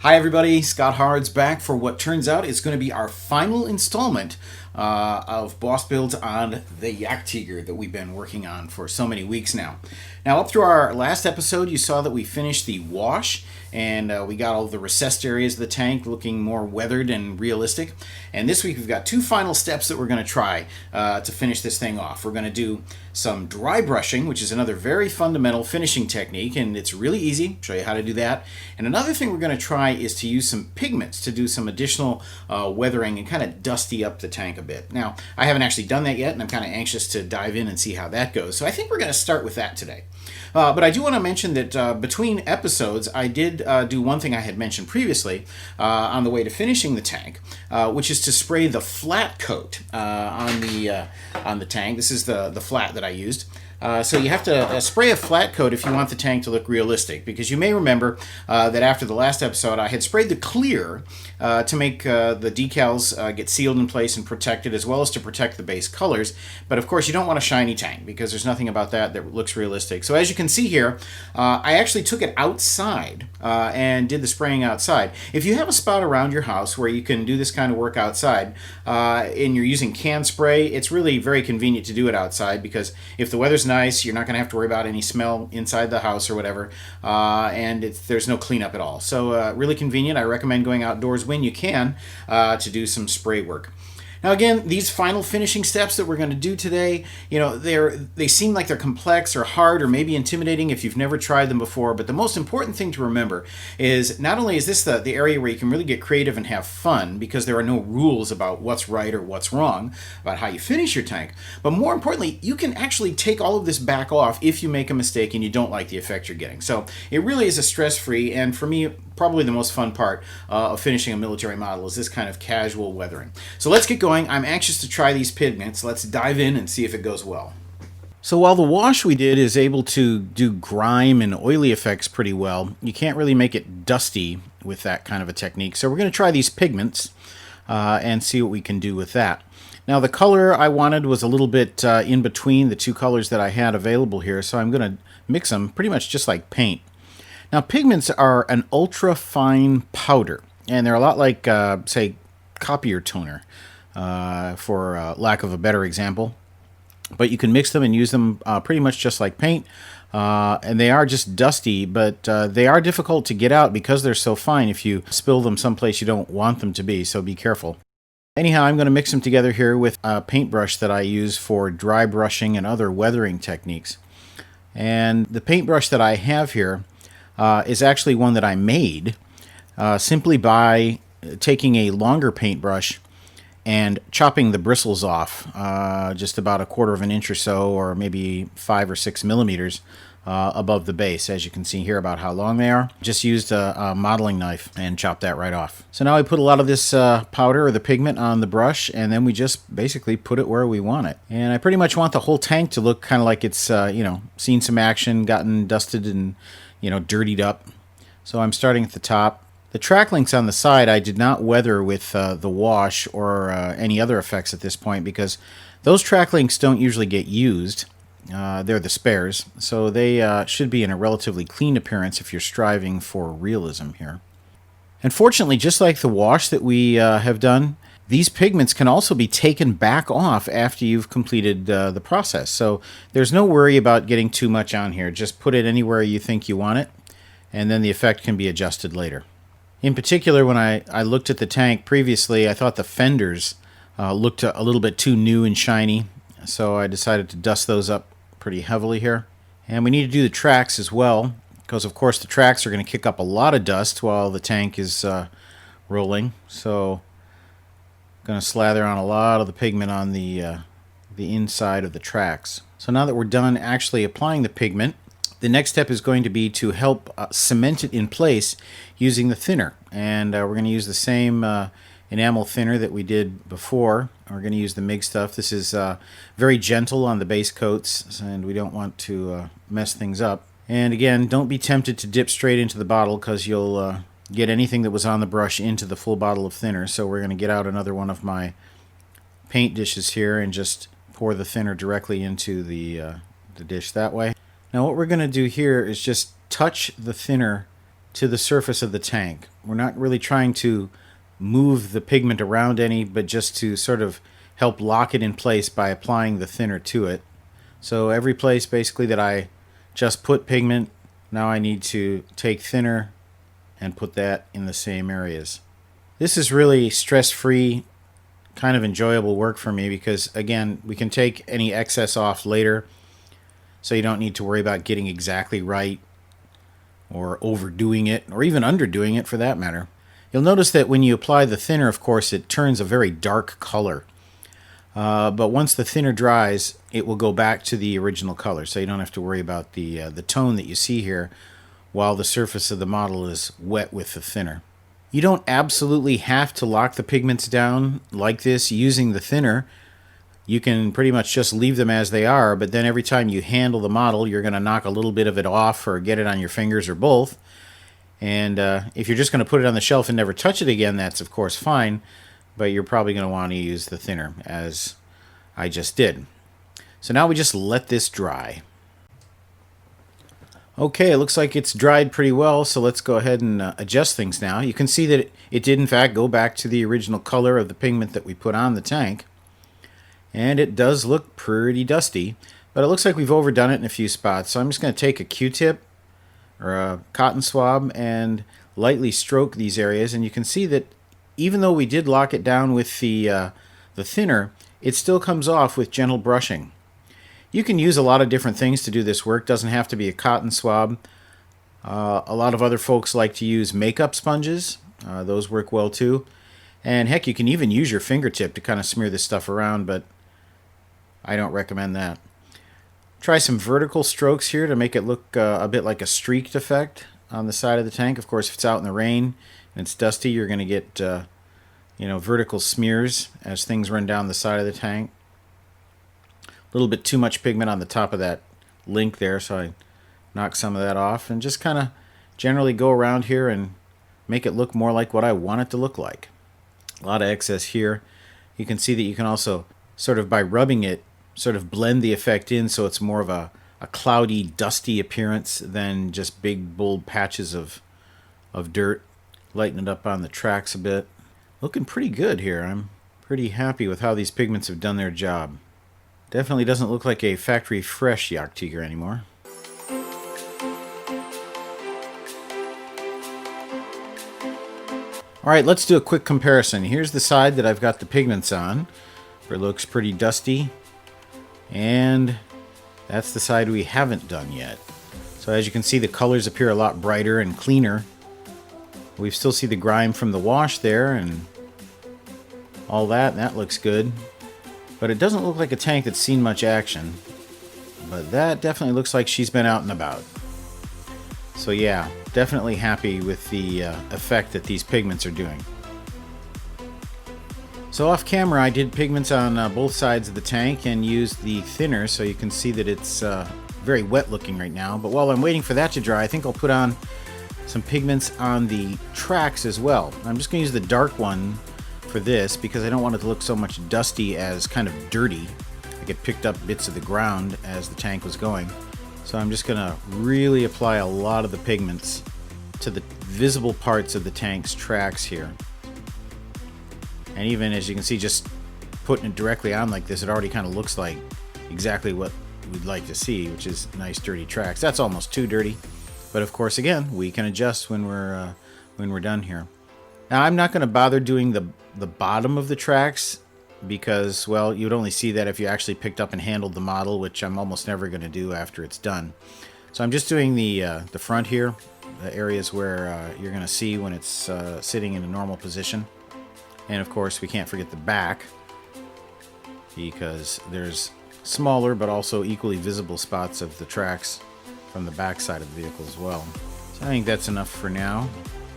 Hi everybody, Scott Hard's back for what turns out is going to be our final installment of boss builds on the Jagdtiger that we've been working on for so many weeks now. Now up through our last episode you saw that we finished the wash and we got all the recessed areas of the tank looking more weathered and realistic. And this week we've got two final steps that we're going to try to finish this thing off. We're going to do some dry brushing, which is another very fundamental finishing technique, and it's really easy. I'll show you how to do that. And another thing we're going to try is to use some pigments to do some additional weathering and kind of dusty up the tank a bit. Now, I haven't actually done that yet, and I'm kind of anxious to dive in and see how that goes. So I think we're going to start with that today. But I do want to mention that between episodes, I did do one thing I had mentioned previously on the way to finishing the tank, which is to spray the flat coat on the tank. This is the flat that I used. So you have to spray a flat coat if you want the tank to look realistic, because you may remember that after the last episode I had sprayed the clear to make the decals get sealed in place and protected, as well as to protect the base colors. But of course you don't want a shiny tank, because there's nothing about that looks realistic. So as you can see here, I actually took it outside and did the spraying outside. If you have a spot around your house where you can do this kind of work outside and you're using can spray, it's really very convenient to do it outside, because if the weather's nice, you're not going to have to worry about any smell inside the house or whatever, and there's no cleanup at all. So really convenient. I recommend going outdoors when you can to do some spray work. Now again, these final finishing steps that we're going to do today, you know, they seem like they're complex or hard or maybe intimidating if you've never tried them before, but the most important thing to remember is not only is this the area where you can really get creative and have fun, because there are no rules about what's right or what's wrong about how you finish your tank, but more importantly, you can actually take all of this back off if you make a mistake and you don't like the effect you're getting. So it really is a stress-free, and for me, probably the most fun part of finishing a military model is this kind of casual weathering. So let's get going. I'm anxious to try these pigments. Let's dive in and see if it goes well. So while the wash we did is able to do grime and oily effects pretty well, you can't really make it dusty with that kind of a technique. So we're going to try these pigments and see what we can do with that. Now the color I wanted was a little bit in between the two colors that I had available here, so I'm going to mix them pretty much just like paint. Now, pigments are an ultra-fine powder, and they're a lot like, say, copier toner, for lack of a better example. But you can mix them and use them pretty much just like paint, and they are just dusty, but they are difficult to get out because they're so fine if you spill them someplace you don't want them to be, so be careful. Anyhow, I'm going to mix them together here with a paintbrush that I use for dry brushing and other weathering techniques. And the paintbrush that I have here is actually one that I made simply by taking a longer paintbrush and chopping the bristles off just about 1/4 of an inch or so, or maybe 5 or 6 millimeters above the base. As you can see here about how long they are. Just used a modeling knife and chopped that right off. So now I put a lot of this powder or the pigment on the brush, and then we just basically put it where we want it. And I pretty much want the whole tank to look kind of like it's you know, seen some action, gotten dusted and, you know, dirtied up. So I'm starting at the top. The track links on the side I did not weather with the wash or any other effects at this point, because those track links don't usually get used. They're the spares, so they should be in a relatively clean appearance if you're striving for realism here. And fortunately, just like the wash that we have done, these pigments can also be taken back off after you've completed the process. So there's no worry about getting too much on here. Just put it anywhere you think you want it, and then the effect can be adjusted later. In particular, when I looked at the tank previously, I thought the fenders looked a little bit too new and shiny, so I decided to dust those up pretty heavily here. And we need to do the tracks as well, because of course the tracks are going to kick up a lot of dust while the tank is rolling. So going to slather on a lot of the pigment on the inside of the tracks. So now that we're done actually applying the pigment, the next step is going to be to help cement it in place using the thinner. And we're going to use the same enamel thinner that we did before. We're going to use the MIG stuff. This is very gentle on the base coats, and we don't want to mess things up. And again, don't be tempted to dip straight into the bottle, because you'll get anything that was on the brush into the full bottle of thinner. So we're going to get out another one of my paint dishes here and just pour the thinner directly into the dish that way. Now what we're going to do here is just touch the thinner to the surface of the tank. We're not really trying to move the pigment around any, but just to sort of help lock it in place by applying the thinner to it. So every place basically that I just put pigment, now I need to take thinner and put that in the same areas. This is really stress-free, kind of enjoyable work for me because, again, we can take any excess off later, so you don't need to worry about getting exactly right or overdoing it, or even underdoing it for that matter. You'll notice that when you apply the thinner, of course, it turns a very dark color. But once the thinner dries, it will go back to the original color, so you don't have to worry about the tone that you see here while the surface of the model is wet with the thinner. You don't absolutely have to lock the pigments down like this using the thinner. You can pretty much just leave them as they are, but then every time you handle the model, you're going to knock a little bit of it off or get it on your fingers or both. And if you're just going to put it on the shelf and never touch it again, that's of course fine, but you're probably going to want to use the thinner, as I just did. So now we just let this dry. Okay, it looks like it's dried pretty well, so let's go ahead and adjust things now. You can see that it did in fact go back to the original color of the pigment that we put on the tank. And it does look pretty dusty, but it looks like we've overdone it in a few spots. So I'm just going to take a Q-tip or a cotton swab and lightly stroke these areas, and you can see that even though we did lock it down with the thinner, it still comes off with gentle brushing. You can use a lot of different things to do this work. Doesn't have to be a cotton swab. A lot of other folks like to use makeup sponges. Those work well too. And heck, you can even use your fingertip to kind of smear this stuff around, but I don't recommend that. Try some vertical strokes here to make it look a bit like a streaked effect on the side of the tank. Of course, if it's out in the rain and it's dusty, you're going to get vertical smears as things run down the side of the tank. A little bit too much pigment on the top of that link there, so I knock some of that off and just kind of generally go around here and make it look more like what I want it to look like. A lot of excess here. You can see that you can also sort of, by rubbing it, sort of blend the effect in so it's more of a cloudy, dusty appearance than just big, bold patches of dirt. Lighten it up on the tracks a bit. Looking pretty good here. I'm pretty happy with how these pigments have done their job. Definitely doesn't look like a factory fresh Jagdtiger anymore. Alright, let's do a quick comparison. Here's the side that I've got the pigments on, where it looks pretty dusty. And that's the side we haven't done yet. So as you can see, the colors appear a lot brighter and cleaner. We still see the grime from the wash there and all that, and that looks good. But it doesn't look like a tank that's seen much action. But that definitely looks like she's been out and about. So yeah, definitely happy with the effect that these pigments are doing. So off camera I did pigments on both sides of the tank and used the thinner, so you can see that it's very wet looking right now. But while I'm waiting for that to dry, I think I'll put on some pigments on the tracks as well. I'm just going to use the dark one for this because I don't want it to look so much dusty as kind of dirty. Like it picked up bits of the ground as the tank was going. So I'm just going to really apply a lot of the pigments to the visible parts of the tank's tracks here. And even as you can see, just putting it directly on like this, it already kind of looks like exactly what we'd like to see, which is nice dirty tracks. That's almost too dirty. But of course, again, we can adjust when we're done here. Now I'm not going to bother doing the bottom of the tracks because, well, you'd only see that if you actually picked up and handled the model, which I'm almost never going to do after it's done. So I'm just doing the front here, the areas where you're going to see when it's sitting in a normal position. And of course, we can't forget the back because there's smaller but also equally visible spots of the tracks from the back side of the vehicle as well. So I think that's enough for now.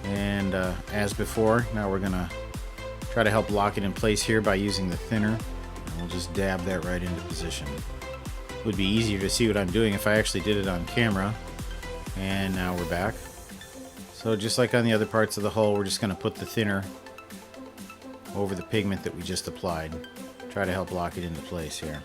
And as before, now we're going to try to help lock it in place here by using the thinner. And we'll just dab that right into position. It would be easier to see what I'm doing if I actually did it on camera. And now we're back. So just like on the other parts of the hull, we're just going to put the thinner over the pigment that we just applied. Try to help lock it into place here.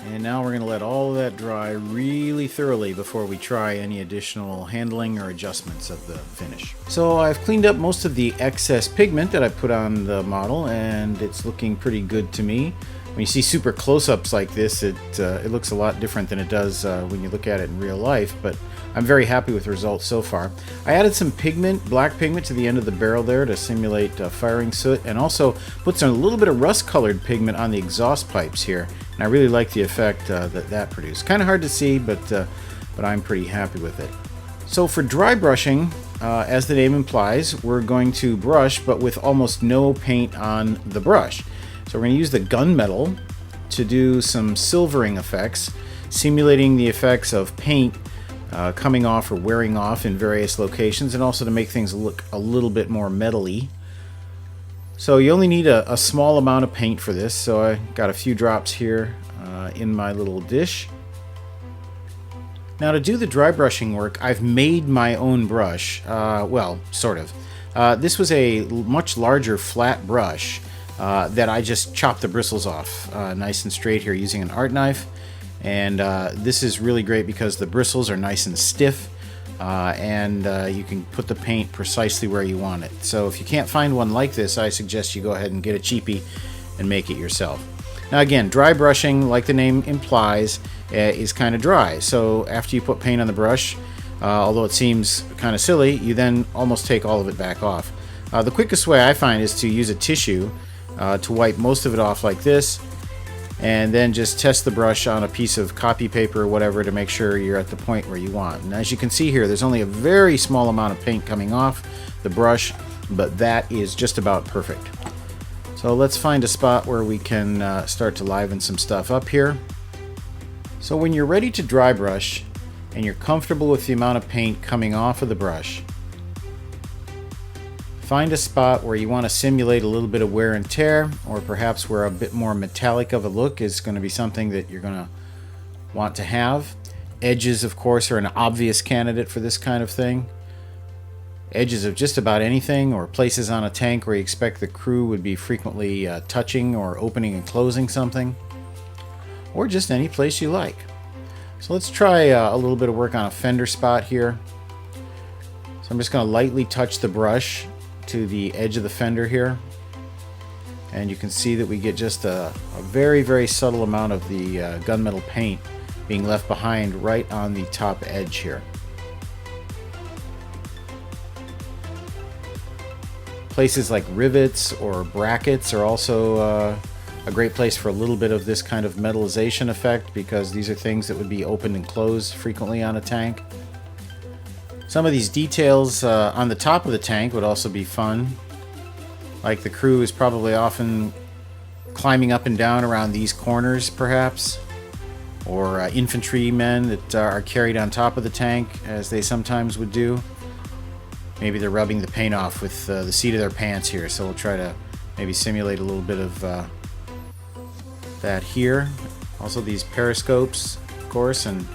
And now we're going to let all of that dry really thoroughly before we try any additional handling or adjustments of the finish. So I've cleaned up most of the excess pigment that I put on the model, and it's looking pretty good to me. When you see super close-ups like this, it looks a lot different than it does when you look at it in real life, but I'm very happy with the results so far. I added some pigment, black pigment, to the end of the barrel there to simulate firing soot, and also put a little bit of rust-colored pigment on the exhaust pipes here. And I really like the effect that produced. Kind of hard to see, but I'm pretty happy with it. So for dry brushing, as the name implies, we're going to brush, but with almost no paint on the brush. So we're going to use the gunmetal to do some silvering effects, simulating the effects of paint coming off or wearing off in various locations, and also to make things look a little bit more metally. So you only need a small amount of paint for this, so I got a few drops here in my little dish. Now to do the dry brushing work, I've made my own brush. Well, sort of. This was a much larger flat brush that I just chopped the bristles off nice and straight here using an art knife. And this is really great because the bristles are nice and stiff, and you can put the paint precisely where you want it. So if you can't find one like this, I suggest you go ahead and get a cheapie and make it yourself. Now again, dry brushing, like the name implies, is kind of dry. So after you put paint on the brush, although it seems kind of silly, you then almost take all of it back off. The quickest way I find is to use a tissue to wipe most of it off like this, and then just test the brush on a piece of copy paper or whatever to make sure you're at the point where you want. And as you can see here, there's only a very small amount of paint coming off the brush, but that is just about perfect. So let's find a spot where we can start to liven some stuff up here. So when you're ready to dry brush and you're comfortable with the amount of paint coming off of the brush, find a spot where you want to simulate a little bit of wear and tear, or perhaps where a bit more metallic of a look is going to be something that you're going to want to have. Edges, of course, are an obvious candidate for this kind of thing. Edges of just about anything, or places on a tank where you expect the crew would be frequently touching or opening and closing something, or just any place you like. So let's try a little bit of work on a fender spot here. So I'm just going to lightly touch the brush to the edge of the fender here, and you can see that we get just a very, very subtle amount of the gunmetal paint being left behind right on the top edge here. Places like rivets or brackets are also a great place for a little bit of this kind of metallization effect, because these are things that would be opened and closed frequently on a tank. Some of these details on the top of the tank would also be fun. Like the crew is probably often climbing up and down around these corners, perhaps. Or infantrymen that are carried on top of the tank, as they sometimes would do. Maybe they're rubbing the paint off with the seat of their pants here, so we'll try to maybe simulate a little bit of that here. Also these periscopes, of course, and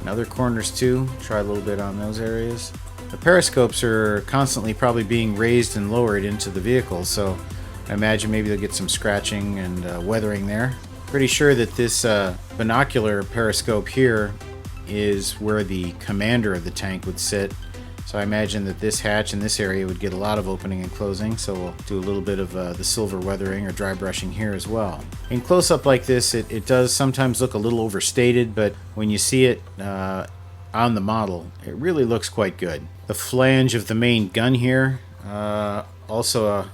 other corners too. Try a little bit on those areas. The periscopes are constantly probably being raised and lowered into the vehicle, so I imagine maybe they'll get some scratching and weathering there. Pretty sure that this binocular periscope here is where the commander of the tank would sit. So I imagine that this hatch in this area would get a lot of opening and closing, so we'll do a little bit of the silver weathering or dry brushing here as well. In close-up like this, it does sometimes look a little overstated, but when you see it on the model, it really looks quite good. The flange of the main gun here, also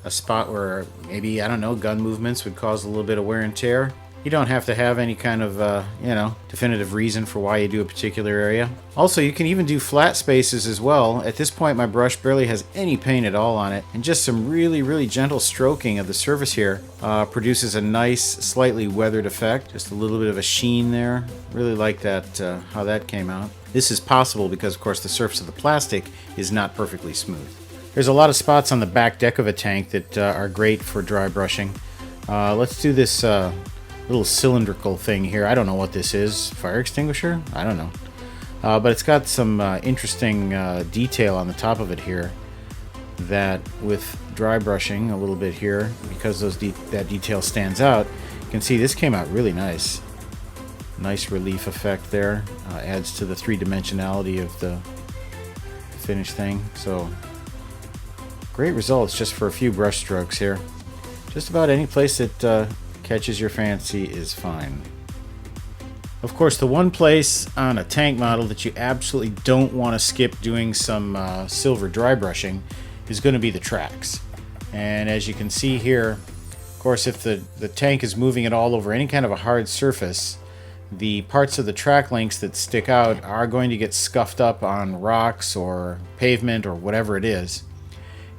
a spot where maybe, I don't know, gun movements would cause a little bit of wear and tear. You don't have to have any kind of, definitive reason for why you do a particular area. Also, you can even do flat spaces as well. At this point, my brush barely has any paint at all on it, and just some really, really gentle stroking of the surface here produces a nice, slightly weathered effect. Just a little bit of a sheen there. Really like that, how that came out. This is possible because, of course, the surface of the plastic is not perfectly smooth. There's a lot of spots on the back deck of a tank that are great for dry brushing. Let's do this little cylindrical thing here. I don't know what this is. Fire extinguisher? I don't know. But it's got some interesting detail on the top of it here that with dry brushing a little bit here, because that detail stands out, you can see this came out really nice. Nice relief effect there. Adds to the three-dimensionality of the finished thing. So great results just for a few brush strokes here. Just about any place that catches your fancy is fine. Of course, the one place on a tank model that you absolutely don't want to skip doing some silver dry brushing is going to be the tracks. And as you can see here, of course, if the tank is moving it all over any kind of a hard surface, the parts of the track links that stick out are going to get scuffed up on rocks or pavement or whatever it is.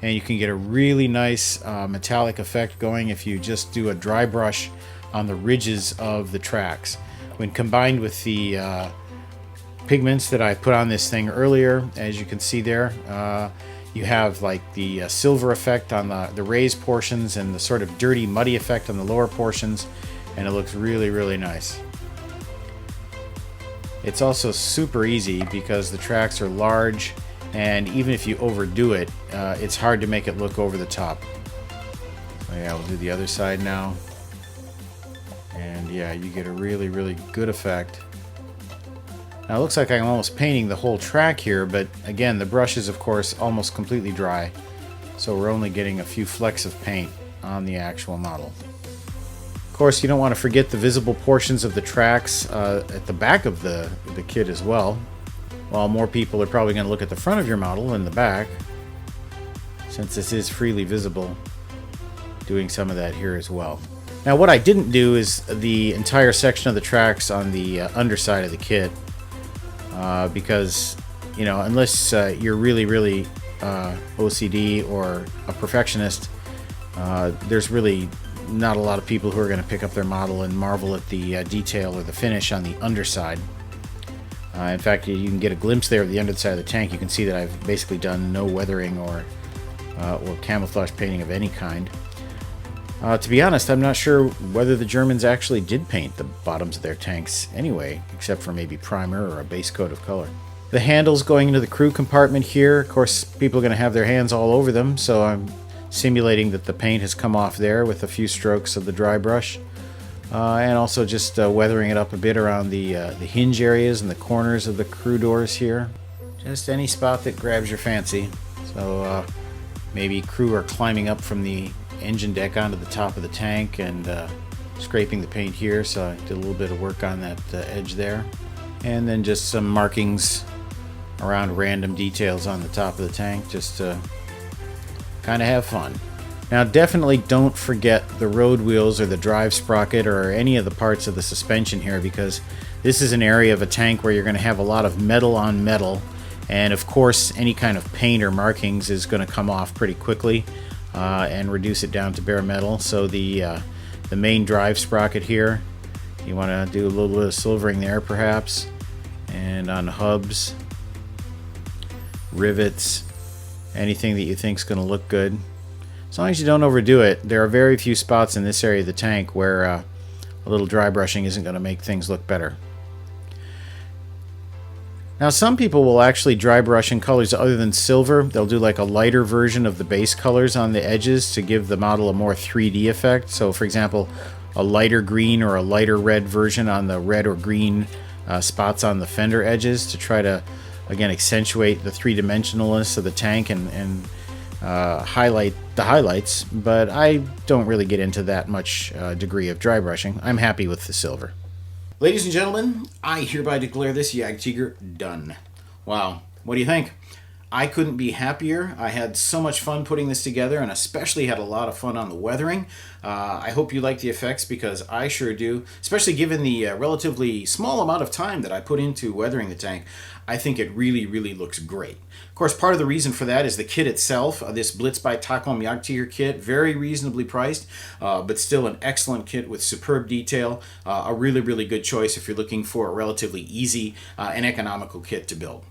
And you can get a really nice metallic effect going if you just do a dry brush on the ridges of the tracks. When combined with the pigments that I put on this thing earlier, as you can see there, you have like the silver effect on the raised portions and the sort of dirty, muddy effect on the lower portions, and it looks really, really nice. It's also super easy because the tracks are large, and even if you overdo it, it's hard to make it look over the top. So yeah, we'll do the other side now. And yeah, you get a really, really good effect. Now it looks like I'm almost painting the whole track here, but again, the brush is of course almost completely dry. So we're only getting a few flecks of paint on the actual model. Of course, you don't want to forget the visible portions of the tracks at the back of the kit as well. While more people are probably going to look at the front of your model than the back, since this is freely visible, doing some of that here as well. Now what I didn't do is the entire section of the tracks on the underside of the kit, because, you know, unless you're really, really OCD or a perfectionist, there's really not a lot of people who are going to pick up their model and marvel at the detail or the finish on the underside. In fact, you can get a glimpse there of the underside of the tank. You can see that I've basically done no weathering or camouflage painting of any kind. To be honest, I'm not sure whether the Germans actually did paint the bottoms of their tanks anyway, except for maybe primer or a base coat of color. The handles going into the crew compartment here, of course, people are going to have their hands all over them, so I'm simulating that the paint has come off there with a few strokes of the dry brush. And also just weathering it up a bit around the hinge areas and the corners of the crew doors here. Just any spot that grabs your fancy. So maybe crew are climbing up from the engine deck onto the top of the tank and scraping the paint here, so I did a little bit of work on that edge there. And then just some markings around random details on the top of the tank, just to kind of have fun. Now definitely don't forget the road wheels or the drive sprocket or any of the parts of the suspension here, because this is an area of a tank where you're going to have a lot of metal on metal, and of course any kind of paint or markings is going to come off pretty quickly and reduce it down to bare metal. So the main drive sprocket here, you want to do a little bit of silvering there perhaps, and on hubs, rivets, anything that you think is going to look good. As long as you don't overdo it. There are very few spots in this area of the tank where a little dry brushing isn't going to make things look better. Now some people will actually dry brush in colors other than silver. They'll do like a lighter version of the base colors on the edges to give the model a more 3D effect. So for example, a lighter green or a lighter red version on the red or green spots on the fender edges to try to, again, accentuate the three-dimensionalness of the tank and highlight the highlights, but I don't really get into that much degree of dry brushing. I'm happy with the silver. Ladies and gentlemen, I hereby declare this Jagdtiger done. Wow, what do you think? I couldn't be happier. I had so much fun putting this together, and especially had a lot of fun on the weathering. I hope you like the effects, because I sure do, especially given the relatively small amount of time that I put into weathering the tank. I think it really, really looks great. Of course, part of the reason for that is the kit itself. This Blitz by Takom Jagdtiger kit, very reasonably priced, but still an excellent kit with superb detail. A really, really good choice if you're looking for a relatively easy and economical kit to build.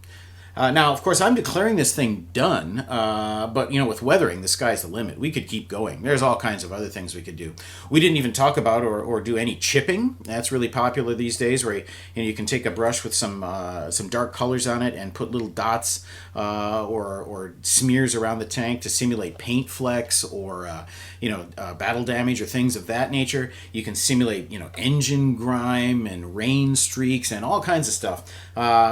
Now, of course, I'm declaring this thing done, but with weathering, the sky's the limit. We could keep going. There's all kinds of other things we could do. We didn't even talk about or do any chipping. That's really popular these days, where you can take a brush with some dark colors on it and put little dots or smears around the tank to simulate paint flecks or battle damage or things of that nature. You can simulate engine grime and rain streaks and all kinds of stuff,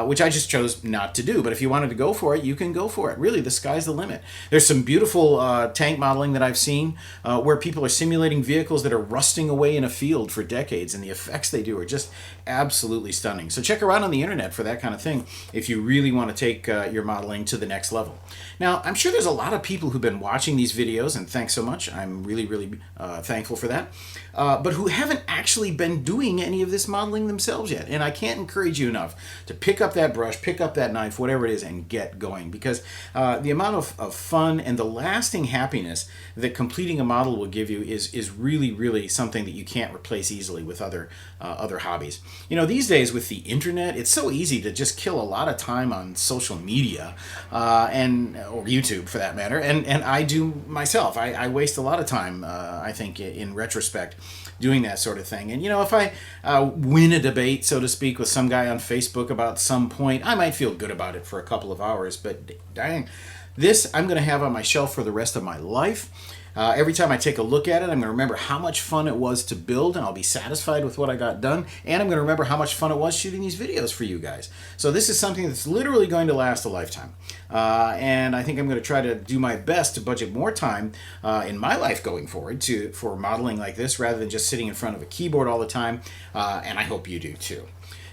which I just chose not to do. But if you wanted to go for it, you can go for it. Really, the sky's the limit. There's some beautiful tank modeling that I've seen where people are simulating vehicles that are rusting away in a field for decades, and the effects they do are just absolutely stunning. So check around on the internet for that kind of thing if you really want to take your modeling to the next level. Now, I'm sure there's a lot of people who've been watching these videos, and thanks so much. I'm really, really thankful for that, but who haven't actually been doing any of this modeling themselves yet. And I can't encourage you enough to pick up that brush, pick up that knife, whatever it is, and get going, because the amount of fun and the lasting happiness that completing a model will give you is really, really something that you can't replace easily with other hobbies. These days with the internet, it's so easy to just kill a lot of time on social media or YouTube for that matter, and I do myself. I waste a lot of time, I think, in retrospect, doing that sort of thing. And if I win a debate, so to speak, with some guy on Facebook about some point, I might feel good about it for a couple of hours, but dang, this I'm going to have on my shelf for the rest of my life. Every time I take a look at it, I'm going to remember how much fun it was to build, and I'll be satisfied with what I got done, and I'm going to remember how much fun it was shooting these videos for you guys. So this is something that's literally going to last a lifetime. And I think I'm going to try to do my best to budget more time in my life going forward for modeling like this, rather than just sitting in front of a keyboard all the time, and I hope you do too.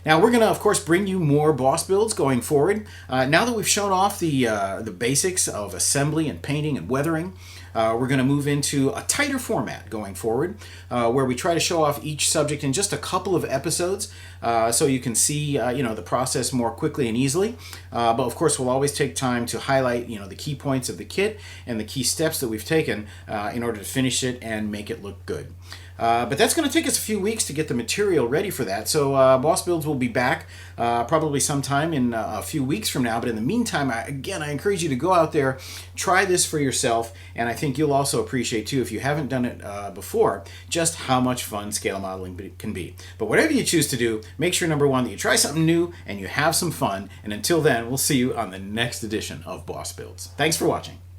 Now, we're going to, of course, bring you more boss builds going forward. Now that we've shown off the basics of assembly and painting and weathering, we're going to move into a tighter format going forward, where we try to show off each subject in just a couple of episodes, so you can see the process more quickly and easily. But of course, we'll always take time to highlight the key points of the kit and the key steps that we've taken in order to finish it and make it look good. But that's going to take us a few weeks to get the material ready for that. So Boss Builds will be back probably sometime in a few weeks from now. But in the meantime, I encourage you to go out there, try this for yourself. And I think you'll also appreciate, too, if you haven't done it before, just how much fun scale modeling can be. But whatever you choose to do, make sure, number one, that you try something new and you have some fun. And until then, we'll see you on the next edition of Boss Builds. Thanks for watching.